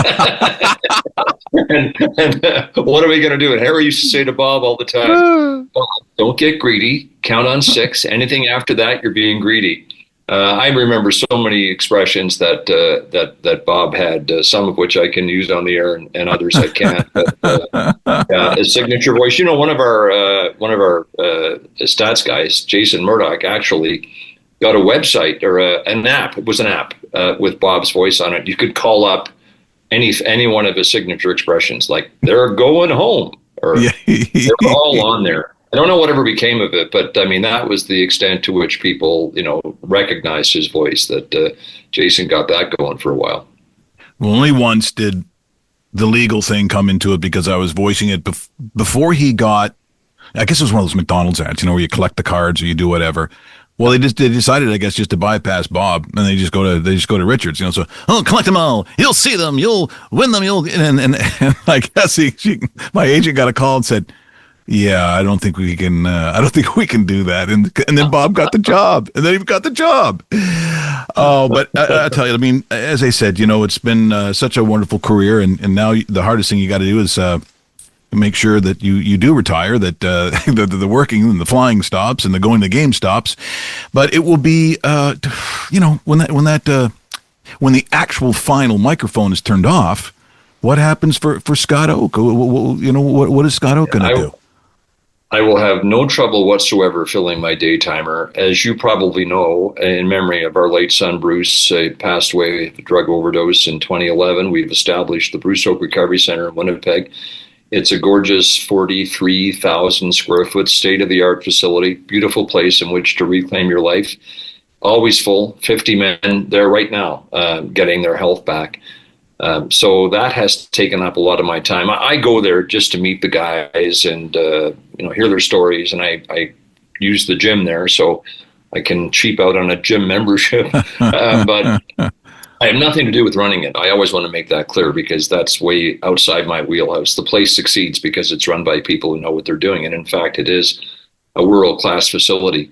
what are we going to do? And Harry used to say to Bob all the time, "Don't get greedy. Count on 6. Anything after that, you're being greedy." I remember so many expressions that Bob had, some of which I can use on the air and others I can't. But, his signature voice. One of our stats guys, Jason Murdoch, actually got a website or an app. It was an app with Bob's voice on it. You could call up any one of his signature expressions, like "they're going home," or they're all on there. I don't know whatever became of it, but I mean, that was the extent to which people, recognized his voice, that Jason got that going for a while. Well, only once did the legal thing come into it because I was voicing it before he got, I guess it was one of those McDonald's ads, where you collect the cards or you do whatever. Well, they decided, I guess, just to bypass Bob, and they just go to Richards, So, collect them all. You'll see them. You'll win them. And I guess my agent got a call and said, "Yeah, I don't think we can. I don't think we can do that." And then Bob got the job, and then he got the job. Oh, but I tell you, I mean, as I said, it's been such a wonderful career, and now the hardest thing you got to do is make sure that you do retire, that the working and the flying stops, and the going to the game stops. But it will be, when the actual final microphone is turned off, what happens for Scott Oake? What is Scott Oake going to do? I will have no trouble whatsoever filling my day timer. As you probably know, in memory of our late son, Bruce, passed away of a drug overdose in 2011. We've established the Bruce Oake Recovery Center in Winnipeg. It's a gorgeous 43,000 square foot state-of-the-art facility, beautiful place in which to reclaim your life. Always full, 50 men there right now, getting their health back. So that has taken up a lot of my time. I go there just to meet the guys and hear their stories, and I use the gym there, so I can cheap out on a gym membership. But I have nothing to do with running it. I always want to make that clear because that's way outside my wheelhouse. The place succeeds because it's run by people who know what they're doing, and in fact, it is a world-class facility.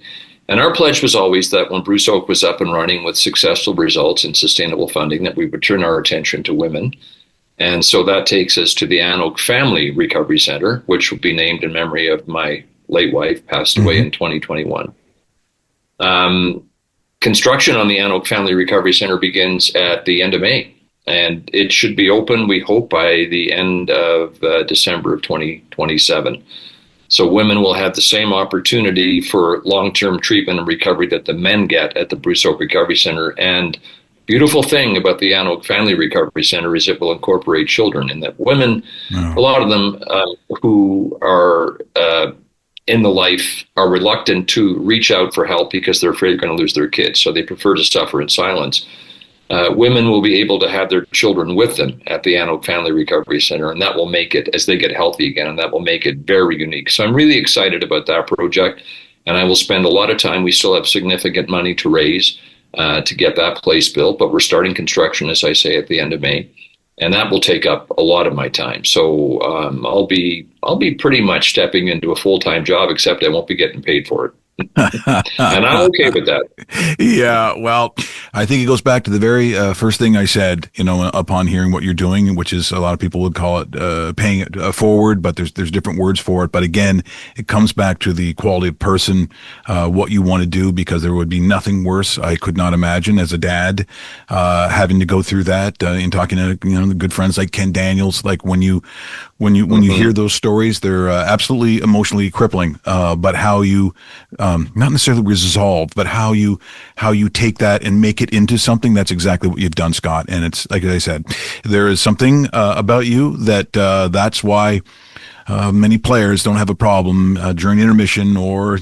And our pledge was always that when Bruce Oake was up and running with successful results and sustainable funding, that we would turn our attention to women. And so that takes us to the Ann Oake Family Recovery Center, which will be named in memory of my late wife, passed away in 2021. Construction on the Ann Oake Family Recovery Center begins at the end of May, and it should be open, we hope, by the end of December of 2027. So women will have the same opportunity for long-term treatment and recovery that the men get at the Bruce Oake Recovery Center. And beautiful thing about the Ann Oake Family Recovery Center is it will incorporate children, and that women, a lot of them who are in the life are reluctant to reach out for help because they're afraid they're going to lose their kids. So they prefer to suffer in silence. Women will be able to have their children with them at the Ann Oake Family Recovery Center, and that will make it, as they get healthy again, and that will make it very unique. So I'm really excited about that project, and I will spend a lot of time. We still have significant money to raise. to get that place built. But we're starting construction, as I say, at the end of May, and that will take up a lot of my time. So I'll be pretty much stepping into a full-time job, except I won't be getting paid for it. And I'm okay with that. Yeah, well, I think it goes back to the very first thing I said, upon hearing what you're doing, which is a lot of people would call it paying it forward, but there's different words for it. But again, it comes back to the quality of person, what you want to do, because there would be nothing worse. I could not imagine as a dad having to go through that. In talking to the good friends like Ken Daniels, like when you hear those stories, they're absolutely emotionally crippling. But how you not necessarily resolve, but how you take that and make it into something. That's exactly what you've done, Scott. And it's like I said, there is something about you that that's why many players don't have a problem during intermission or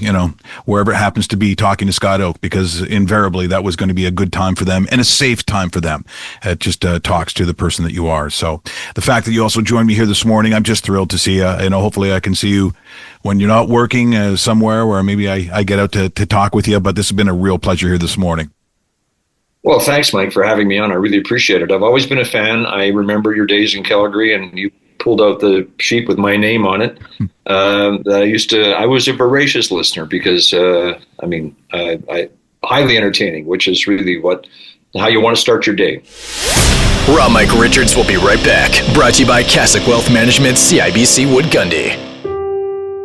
wherever it happens to be talking to Scott Oake, because invariably that was going to be a good time for them and a safe time for them. It just talks to the person that you are. So the fact that you also joined me here this morning, I'm just thrilled to see you. Hopefully I can see you when you're not working somewhere where maybe I get out to talk with you. But this has been a real pleasure here this morning. Well, thanks, Mike, for having me on. I really appreciate it. I've always been a fan. I remember your days in Calgary, and you pulled out the sheet with my name on it. I was a voracious listener because, I highly entertaining, which is really how you want to start your day. Raw Mike Richards will be right back. Brought to you by Cassock Wealth Management, CIBC Wood Gundy.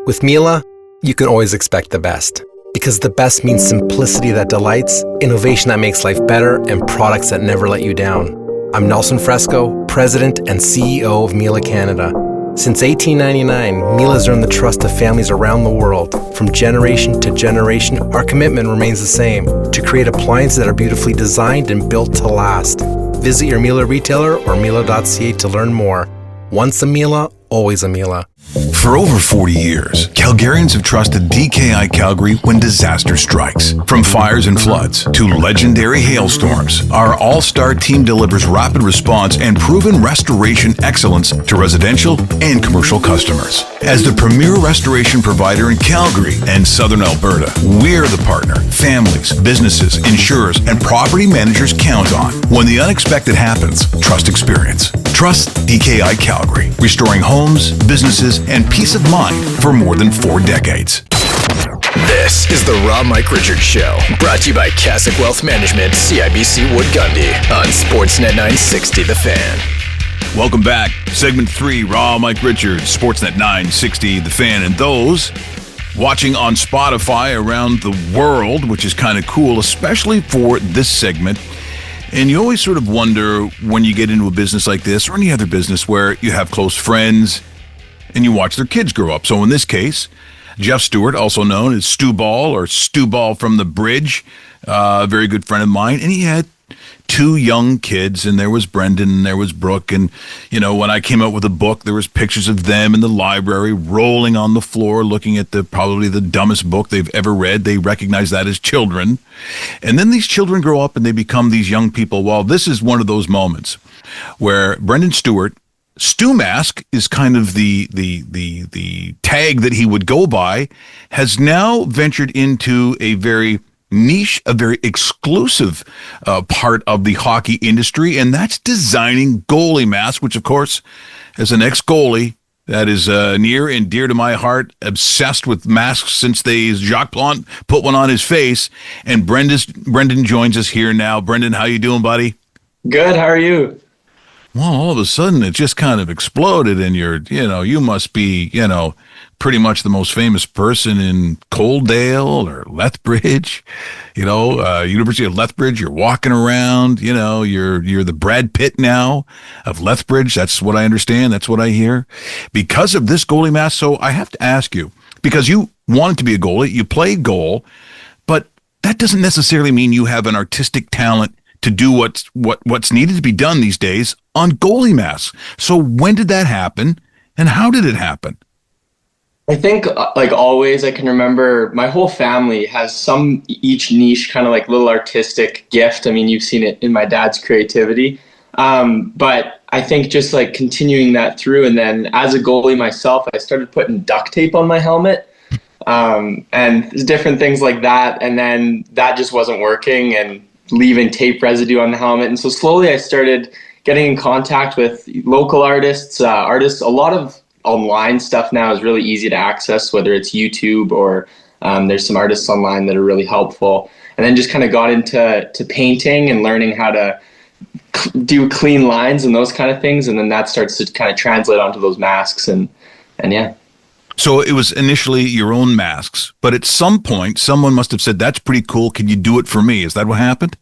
With Miele, you can always expect the best. Because the best means simplicity that delights, innovation that makes life better, and products that never let you down. I'm Nelson Fresco, President and CEO of Miele Canada. Since 1899, Miele has earned the trust of families around the world. From generation to generation, our commitment remains the same, to create appliances that are beautifully designed and built to last. Visit your Miele retailer or Miele.ca to learn more. Once a Miele, always a Miele. For over 40 years, Calgarians have trusted DKI Calgary when disaster strikes. From fires and floods to legendary hailstorms, our all-star team delivers rapid response and proven restoration excellence to residential and commercial customers. As the premier restoration provider in Calgary and Southern Alberta, we're the partner families, businesses, insurers, and property managers count on. When the unexpected happens, trust experience. Trust DKI Calgary, restoring homes, businesses, and peace of mind for more than 4 decades. This is the Raw Mike Richards Show, brought to you by Cassock Wealth Management, CIBC Wood Gundy, on Sportsnet 960 The Fan. Welcome back. Segment 3, Raw Mike Richards, Sportsnet 960 The Fan. And those watching on Spotify around the world, which is kind of cool, especially for this segment. And you always sort of wonder when you get into a business like this or any other business where you have close friends and you watch their kids grow up. So in this case, Jeff Stewart, also known as Stu Ball or Stu Ball from the Bridge, a very good friend of mine, and he had 2 young kids, and there was Brendan and there was Brooke. And, when I came out with a book, there was pictures of them in the library rolling on the floor, looking at probably the dumbest book they've ever read. They recognize that as children. And then these children grow up and they become these young people. Well, this is one of those moments where Brendan Stewart, Stewmask is kind of the tag that he would go by, has now ventured into a very niche, a very exclusive part of the hockey industry, and that's designing goalie masks, which, of course, as an ex-goalie, that is near and dear to my heart, obsessed with masks since Jacques Plante put one on his face. And Brendan joins us here now. Brendan, how you doing, buddy? Good, how are you? Well, all of a sudden, it just kind of exploded, and you must be, pretty much the most famous person in Coaldale or Lethbridge, University of Lethbridge. You're walking around, you're the Brad Pitt now of Lethbridge. That's what I understand. That's what I hear. Because of this goalie mask, so I have to ask you, because you wanted to be a goalie, you played goal, but that doesn't necessarily mean you have an artistic talent to do what's needed to be done these days on goalie masks. So when did that happen, and how did it happen? I think, like always, I can remember my whole family has each niche kind of like little artistic gift. I mean, you've seen it in my dad's creativity. But I think just like continuing that through, and then as a goalie myself, I started putting duct tape on my helmet. And different things like that. And then that just wasn't working. And leaving tape residue on the helmet. And so slowly I started getting in contact with local artists, a lot of online stuff now is really easy to access, whether it's YouTube or there's some artists online that are really helpful. And then just kind of got into painting and learning how to do clean lines and those kind of things. And then that starts to kind of translate onto those masks and yeah. So it was initially your own masks, but at some point someone must have said, that's pretty cool. Can you do it for me? Is that what happened?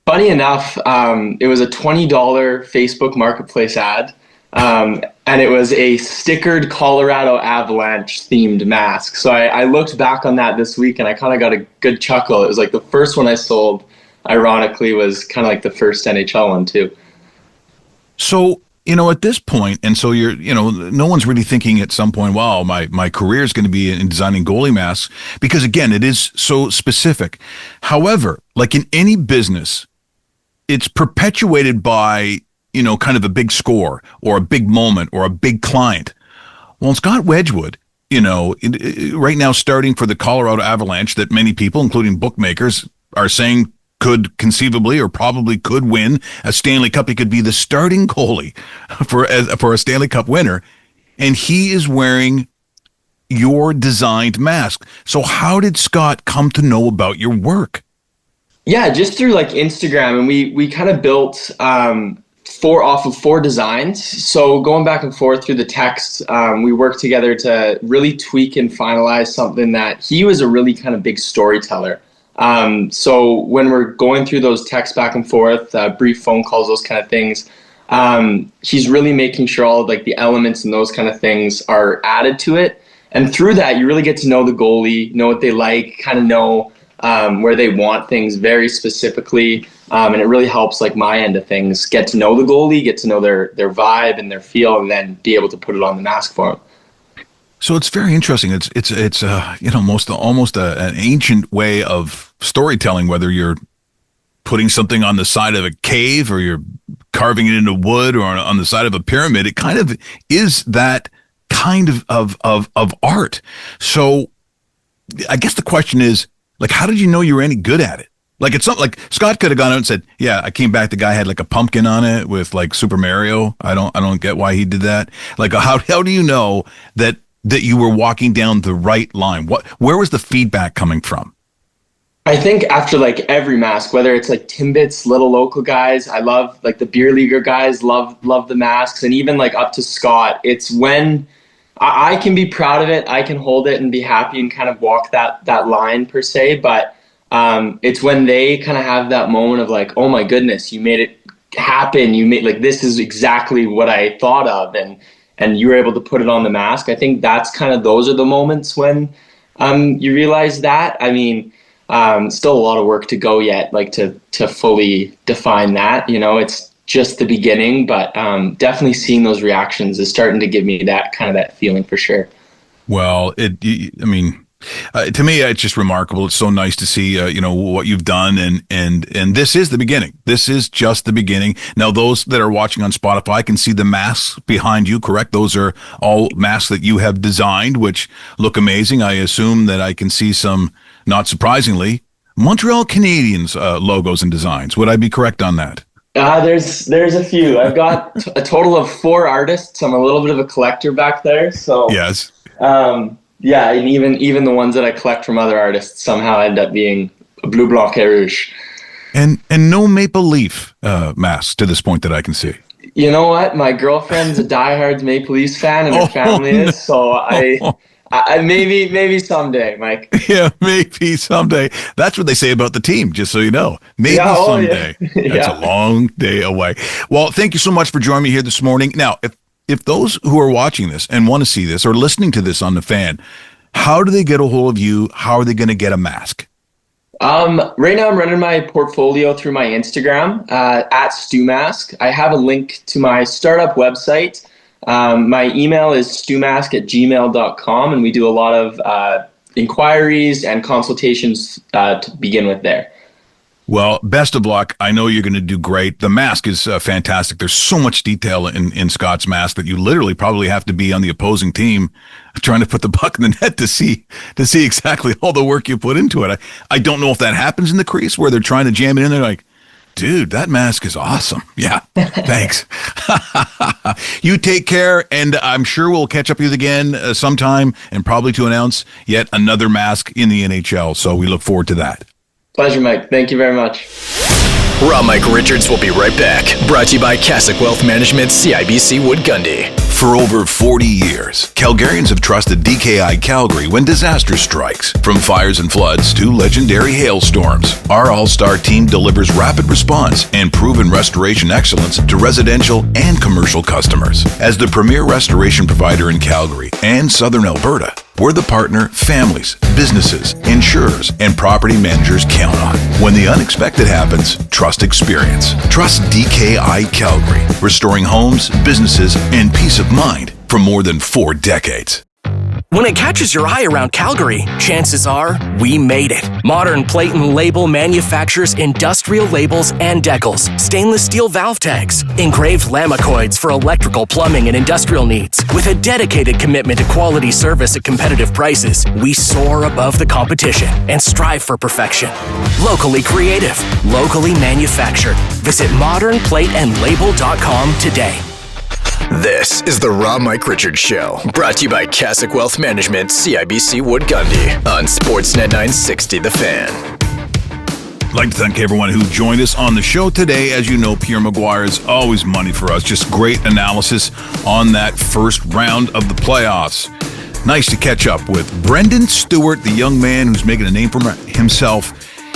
Funny enough, it was a $20 Facebook Marketplace ad. And it was a stickered Colorado Avalanche themed mask. So I looked back on that this week and I kind of got a good chuckle. It was like the first one I sold, ironically, was kind of like the first NHL one too. So, at this point, and so you're, no one's really thinking at some point, wow, my career is going to be in designing goalie masks, because again, it is so specific. However, like in any business, it's perpetuated by, kind of a big score or a big moment or a big client. Well, Scott Wedgwood, right now starting for the Colorado Avalanche, that many people, including bookmakers, are saying could conceivably or probably could win a Stanley Cup. He could be the starting goalie for a Stanley Cup winner. And he is wearing your designed mask. So how did Scott come to know about your work? Yeah, just through like Instagram. And we kind of built off of 4 designs. So going back and forth through the text, we worked together to really tweak and finalize something that he was a really kind of big storyteller. So when we're going through those texts back and forth, brief phone calls, those kind of things, he's really making sure all of like the elements and those kind of things are added to it. And through that, you really get to know the goalie, know what they like, kind of know where they want things very specifically. And it really helps like my end of things, get to know the goalie, get to know their vibe and their feel, and then be able to put it on the mask for them. So it's very interesting. It's almost an ancient way of storytelling, whether you're putting something on the side of a cave or you're carving it into wood or on the side of a pyramid. It kind of is that kind of art. So I guess the question is, like, how did you know you were any good at it? Like, it's something like Scott could have gone out and said, yeah, I came back, the guy had like a pumpkin on it with like Super Mario. I don't get why he did that. Like, how do you know that you were walking down the right line? Where was the feedback coming from? I think after like every mask, whether it's like Timbits, little local guys, I love like the beer leaguer guys, love the masks, and even like up to Scott, it's when I can be proud of it, I can hold it and be happy and kind of walk that line per se, but it's when they kind of have that moment of like, oh my goodness, you made it happen. You made like, this is exactly what I thought of. And you were able to put it on the mask. I think that's kind of, those are the moments when you realize that. I mean, still a lot of work to go yet, like to fully define that, it's just the beginning, but definitely seeing those reactions is starting to give me that kind of that feeling for sure. Well, to me, it's just remarkable. It's so nice to see, what you've done, and this is the beginning. This is just the beginning. Now, those that are watching on Spotify can see the masks behind you, correct? Those are all masks that you have designed, which look amazing. I assume that I can see some, not surprisingly, Montreal Canadiens logos and designs. Would I be correct on that? There's a few. I've got a total of 4 artists. I'm a little bit of a collector back there, so yes. Yeah, and even the ones that I collect from other artists somehow end up being a blue, blanc, et rouge. And no maple leaf masks to this point that I can see. You know what? My girlfriend's a diehard Maple Leafs fan, and her family is. So I maybe someday, Mike. Yeah, maybe someday. That's what they say about the team, just so you know. Maybe someday. Yeah. That's a long day away. Well, thank you so much for joining me here this morning. Now, if those who are watching this and want to see this or listening to this on The Fan, how do they get a hold of you? How are they going to get a mask? Right now I'm running my portfolio through my Instagram, at Stewmask. I have a link to my startup website. My email is stewmask@gmail.com, and we do a lot of inquiries and consultations to begin with there. Well, best of luck. I know you're going to do great. The mask is fantastic. There's so much detail in Scott's mask that you literally probably have to be on the opposing team trying to put the puck in the net to see exactly all the work you put into it. I don't know if that happens in the crease where they're trying to jam it in there like, dude, that mask is awesome. Yeah, thanks. You take care, and I'm sure we'll catch up with you again sometime, and probably to announce yet another mask in the NHL. So we look forward to that. Pleasure, Mike. Thank you very much. Raw Mike Richards will be right back. Brought to you by Cassock Wealth Management, CIBC Wood Gundy. For over 40 years, Calgarians have trusted DKI Calgary when disaster strikes. From fires and floods to legendary hailstorms, our all-star team delivers rapid response and proven restoration excellence to residential and commercial customers. As the premier restoration provider in Calgary and Southern Alberta, we're the partner families, businesses, insurers, and property managers count on. When the unexpected happens, trust experience. Trust DKI Calgary, restoring homes, businesses, and peace of mind for more than 4 decades. When it catches your eye around Calgary, chances are we made it. Modern Plate and Label manufactures industrial labels and decals, stainless steel valve tags, engraved lamicoids for electrical, plumbing, and industrial needs. With a dedicated commitment to quality service at competitive prices, we soar above the competition and strive for perfection. Locally creative, locally manufactured. Visit modernplateandlabel.com today. This is the Raw Mike Richards Show, brought to you by Cassock Wealth Management, CIBC Wood Gundy, on Sportsnet 960 The Fan. I'd like to thank everyone who joined us on the show today. As you know, Pierre McGuire is always money for us. Just great analysis on that first round of the playoffs. Nice to catch up with Brendan Stewart, the young man who's making a name for himself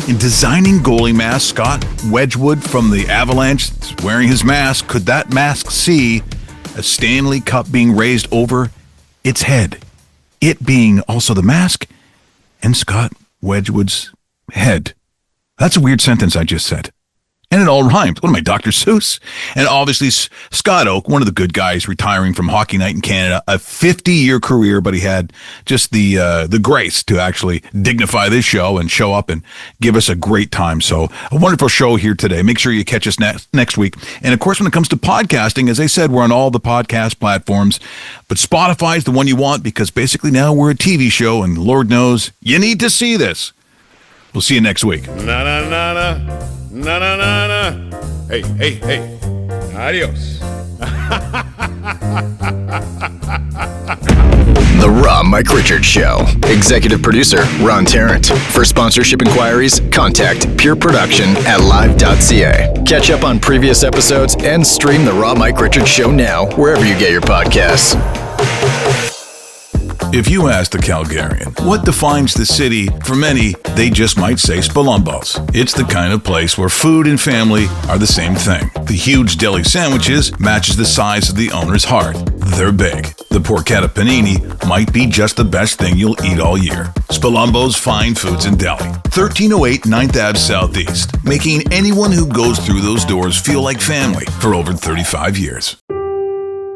in designing goalie masks. Scott Wedgwood from the Avalanche is wearing his mask. Could that mask see a Stanley Cup being raised over its head? It being also the mask and Scott Wedgwood's head. That's a weird sentence I just said. And it all rhymes. What am I, Dr. Seuss? And obviously, Scott Oake, one of the good guys, retiring from Hockey Night in Canada, a 50-year career, but he had just the grace to actually dignify this show and show up and give us a great time. So a wonderful show here today. Make sure you catch us next week. And of course, when it comes to podcasting, as I said, we're on all the podcast platforms, but Spotify is the one you want because basically now we're a TV show, and Lord knows you need to see this. We'll see you next week. Na. Hey. Adios. The Raw Mike Richards Show. Executive producer, Ron Tarrant. For sponsorship inquiries, contact Pure Production at live.ca. Catch up on previous episodes and stream The Raw Mike Richards Show now, wherever you get your podcasts. If you ask the Calgarian what defines the city, for many, they just might say Spolumbos. It's the kind of place where food and family are the same thing. The huge deli sandwiches matches the size of the owner's heart. They're big. The porchetta panini might be just the best thing you'll eat all year. Spolumbos Fine Foods and Deli, 1308 9th Ave Southeast, making anyone who goes through those doors feel like family for over 35 years.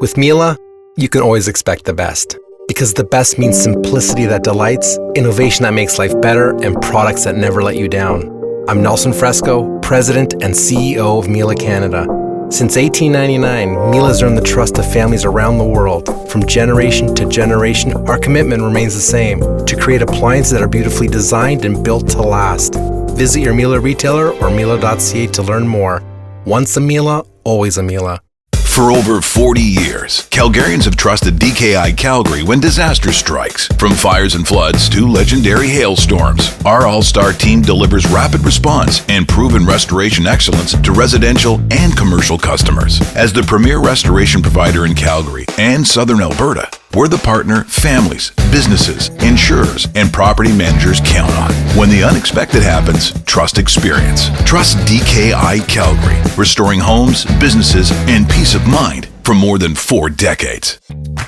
With Mila, you can always expect the best. Because the best means simplicity that delights, innovation that makes life better, and products that never let you down. I'm Nelson Fresco, President and CEO of Mila Canada. Since 1899, Mila's earned the trust of families around the world. From generation to generation, our commitment remains the same, to create appliances that are beautifully designed and built to last. Visit your Mila retailer or Mila.ca to learn more. Once a Mila, always a Mila. For over 40 years, Calgarians have trusted DKI Calgary when disaster strikes. From fires and floods to legendary hailstorms, our all-star team delivers rapid response and proven restoration excellence to residential and commercial customers. As the premier restoration provider in Calgary and Southern Alberta, we're the partner families, businesses, insurers, and property managers count on. When the unexpected happens, trust experience. Trust DKI Calgary, restoring homes, businesses, and peace of mind for more than 4 decades.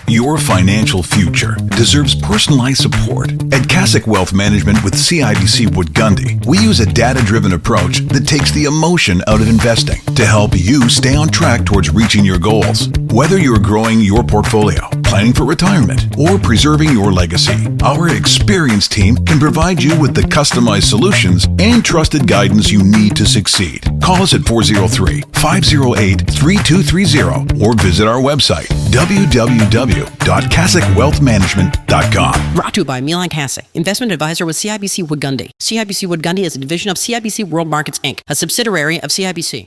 Your financial future deserves personalized support. At Cassock Wealth Management with CIBC Wood Gundy, we use a data-driven approach that takes the emotion out of investing to help you stay on track towards reaching your goals. Whether you're growing your portfolio, planning for retirement, or preserving your legacy, our experienced team can provide you with the customized solutions and trusted guidance you need to succeed. Call us at 403-508-3230 or visit our website, www.cassicwealthmanagement.com. Brought to you by Milan Kasich, investment advisor with CIBC Wood Gundy. CIBC Wood Gundy is a division of CIBC World Markets Inc., a subsidiary of CIBC.